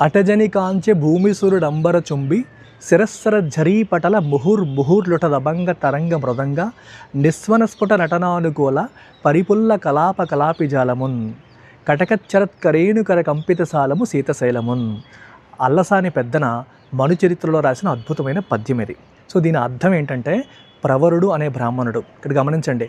అటజని కాంచె భూమిసురుడంబర చుంబి శిరస్సర ఝరీపటల ముహుర్ముహుర్లుటదభంగ తరంగ మృదంగ నిస్వనస్ఫుట నటనానుకూల పరిపుల్ల కలాప కలాపిజాలమున్ కటకచ్చరత్కరేణుకర కంపితసాలము సీతశైలమున్. అల్లసాని పెద్దన మనుచరిత్రలో రాసిన అద్భుతమైన పద్యం ఇది. సో దీని అర్థం ఏంటంటే, ప్రవరుడు అనే బ్రాహ్మణుడు, ఇక్కడ గమనించండి,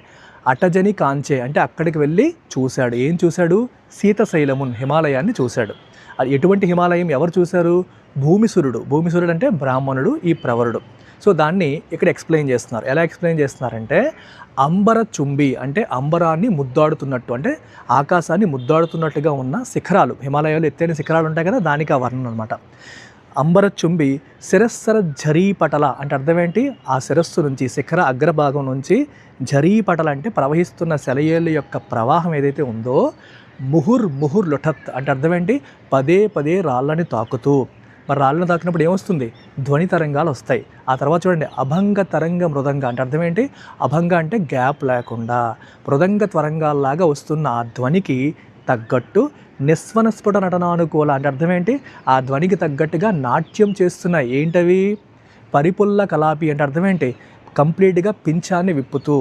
అటజని కాంచే అంటే అక్కడికి వెళ్ళి చూశాడు. ఏం చూశాడు? సీతశైలమున్, హిమాలయాన్ని చూశాడు. అది ఎటువంటి హిమాలయం, ఎవరు చూశారు? భూమిసురుడు. భూమిసురుడు అంటే బ్రాహ్మణుడు, ఈ ప్రవరుడు. సో దాన్ని ఇక్కడ ఎక్స్ప్లెయిన్ చేస్తున్నారు. ఎలా ఎక్స్ప్లెయిన్ చేస్తున్నారంటే, అంబర చుంబి అంటే అంబరాన్ని ముద్దాడుతున్నట్టు, అంటే ఆకాశాన్ని ముద్దాడుతున్నట్టుగా ఉన్న శిఖరాలు, హిమాలయాలు ఎత్తైన శిఖరాలు ఉంటాయి కదా, దానికి ఆ వర్ణన అనమాట. అంబర చుంబి శిరస్సర ఝరీపటల అంటే అర్థం ఏంటి? ఆ శిరస్సు నుంచి, శిఖర అగ్రభాగం నుంచి ఝరీపటల అంటే ప్రవహిస్తున్న సెలయేళ్ళ యొక్క ప్రవాహం ఏదైతే ఉందో, ముహుర్ లుఠత్ అంటే అర్థం ఏంటి? పదే పదే రాళ్ళని తాకుతూ. మరి రాళ్ళని తాకినప్పుడు ఏమొస్తుంది? ధ్వని తరంగాలు వస్తాయి. ఆ తర్వాత చూడండి, అభంగ తరంగ మృదంగ అంటే అర్థం ఏంటి? అభంగ అంటే గ్యాప్ లేకుండా మృదంగ త్వరంగాల్లాగా వస్తున్న ఆ ధ్వనికి తగ్గట్టు నిస్వనస్ఫుట నటనానుకూల అంటే అర్థం ఏంటి? ఆ ధ్వనికి తగ్గట్టుగా నాట్యం చేస్తున్నాయి. ఏంటవి? పరిపుల్ల కలాపి అంటే అర్థం ఏంటి? కంప్లీట్గా పింఛాన్ని విప్పుతూ,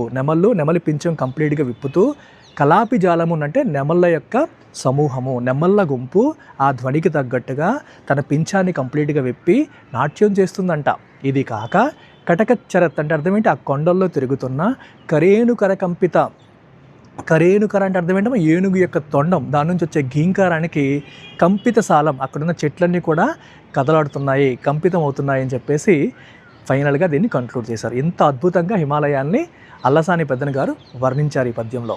నెమలి పింఛం కంప్లీట్గా విప్పుతూ, కలాపి జాలము అంటే నెమళ్ళ యొక్క సమూహము, నెమళ్ళ గుంపు ఆ ధ్వనికి తగ్గట్టుగా తన పింఛాన్ని కంప్లీట్గా విప్పి నాట్యం చేస్తుందంట. ఇది కాక కటకచ్చరత్ అంటే అర్థం ఏంటి? ఆ కొండల్లో తిరుగుతున్న కరేణుకర కంపిత, కరేణుకర అంటే అర్థం ఏంటో ఏనుగు యొక్క తొండం, దాని నుంచి వచ్చే గీంకారానికి కంపిత సాలం, అక్కడున్న చెట్లన్నీ కూడా కదలాడుతున్నాయి, కంపితం అవుతున్నాయి అని చెప్పేసి ఫైనల్గా దీన్ని కంక్లూడ్ చేశారు. ఇంత అద్భుతంగా హిమాలయాల్ని అల్లసాని పెద్దన గారు వర్ణించారు ఈ పద్యంలో.